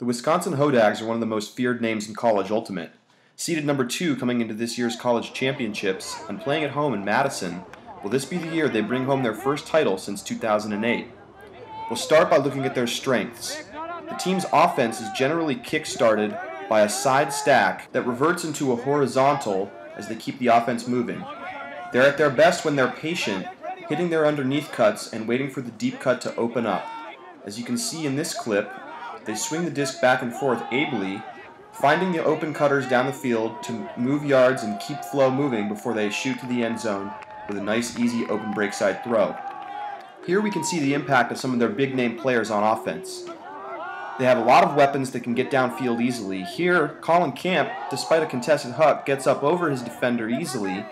The Wisconsin Hodags are one of the most feared names in college ultimate. Seeded number 2 coming into this year's college championships and playing at home in Madison, will this be the year they bring home their first title since 2008? We'll start by looking at their strengths. The team's offense is generally kick-started by a side stack that reverts into a horizontal as they keep the offense moving. They're at their best when they're patient, hitting their underneath cuts and waiting for the deep cut to open up. As you can see in this clip, they swing the disc back and forth ably, finding the open cutters down the field to move yards and keep flow moving before they shoot to the end zone with a nice easy open break side throw. Here we can see the impact of some of their big name players on offense. They have a lot of weapons that can get downfield easily. Here, Colin Camp, despite a contested huck, gets up over his defender easily.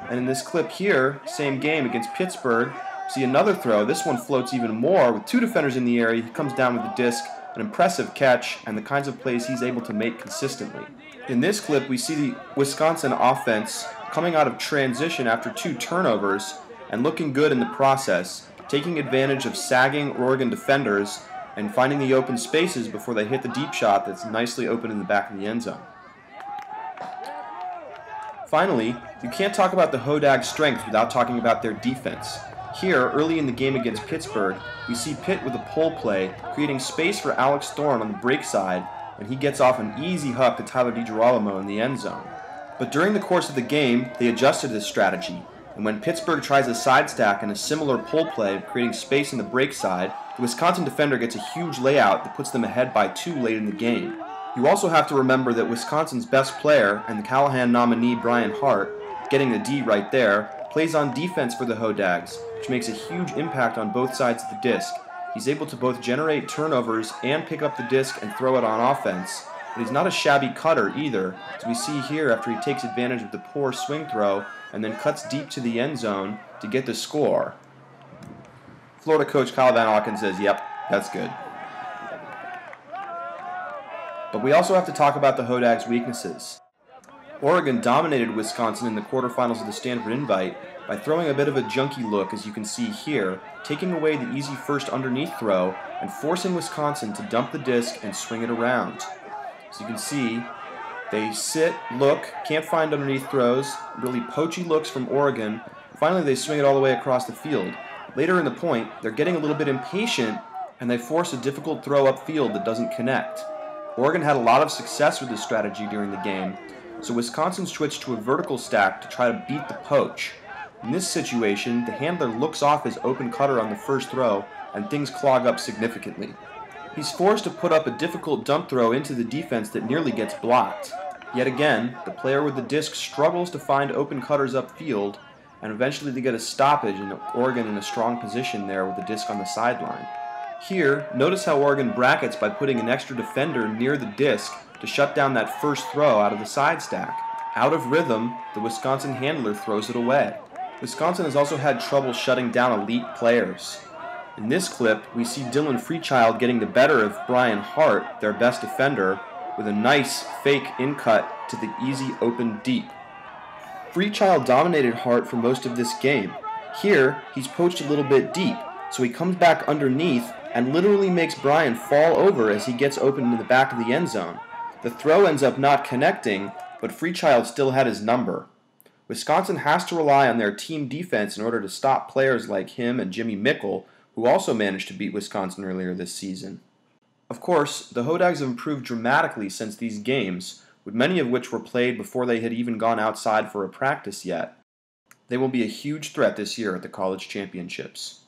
And in this clip here, same game against Pittsburgh, see another throw. This one floats even more. With 2 defenders in the area, he comes down with the disc, an impressive catch, and the kinds of plays he's able to make consistently. In this clip, we see the Wisconsin offense coming out of transition after 2 turnovers and looking good in the process, taking advantage of sagging Oregon defenders and finding the open spaces before they hit the deep shot that's nicely open in the back of the end zone. Finally, you can't talk about the Hodags' strength without talking about their defense. Here, early in the game against Pittsburgh, we see Pitt with a pull play, creating space for Alex Thorne on the break side, and he gets off an easy huck to Tyler DiGirolamo in the end zone. But during the course of the game, they adjusted this strategy, and when Pittsburgh tries a side stack and a similar pull play, creating space in the break side, the Wisconsin defender gets a huge layout that puts them ahead by 2 late in the game. You also have to remember that Wisconsin's best player, and the Callahan nominee Brian Hart, getting the D right there, plays on defense for the Hodags, which makes a huge impact on both sides of the disc. He's able to both generate turnovers and pick up the disc and throw it on offense, but he's not a shabby cutter either, as we see here after he takes advantage of the poor swing throw and then cuts deep to the end zone to get the score. Florida coach Kyle Van Auken says, "Yep, that's good." But we also have to talk about the Hodags' weaknesses. Oregon dominated Wisconsin in the quarterfinals of the Stanford Invite by throwing a bit of a junky look, as you can see here, taking away the easy first underneath throw and forcing Wisconsin to dump the disc and swing it around. As you can see, they sit, look, can't find underneath throws, really poachy looks from Oregon. Finally, they swing it all the way across the field. Later in the point, they're getting a little bit impatient and they force a difficult throw upfield that doesn't connect. Oregon had a lot of success with this strategy during the game, so Wisconsin switched to a vertical stack to try to beat the poach. In this situation, the handler looks off his open cutter on the first throw, and things clog up significantly. He's forced to put up a difficult dump throw into the defense that nearly gets blocked. Yet again, the player with the disc struggles to find open cutters upfield, and eventually they get a stoppage, and Oregon in a strong position there with the disc on the sideline. Here, notice how Oregon brackets by putting an extra defender near the disc to shut down that first throw out of the side stack. Out of rhythm, the Wisconsin handler throws it away. Wisconsin has also had trouble shutting down elite players. In this clip, we see Dylan Freechild getting the better of Brian Hart, their best defender, with a nice fake in-cut to the easy open deep. Freechild dominated Hart for most of this game. Here, he's poached a little bit deep, so he comes back underneath and literally makes Brian fall over as he gets open in the back of the end zone. The throw ends up not connecting, but Freechild still had his number. Wisconsin has to rely on their team defense in order to stop players like him and Jimmy Mickle, who also managed to beat Wisconsin earlier this season. Of course, the Hodags have improved dramatically since these games, with many of which were played before they had even gone outside for a practice yet. They will be a huge threat this year at the college championships.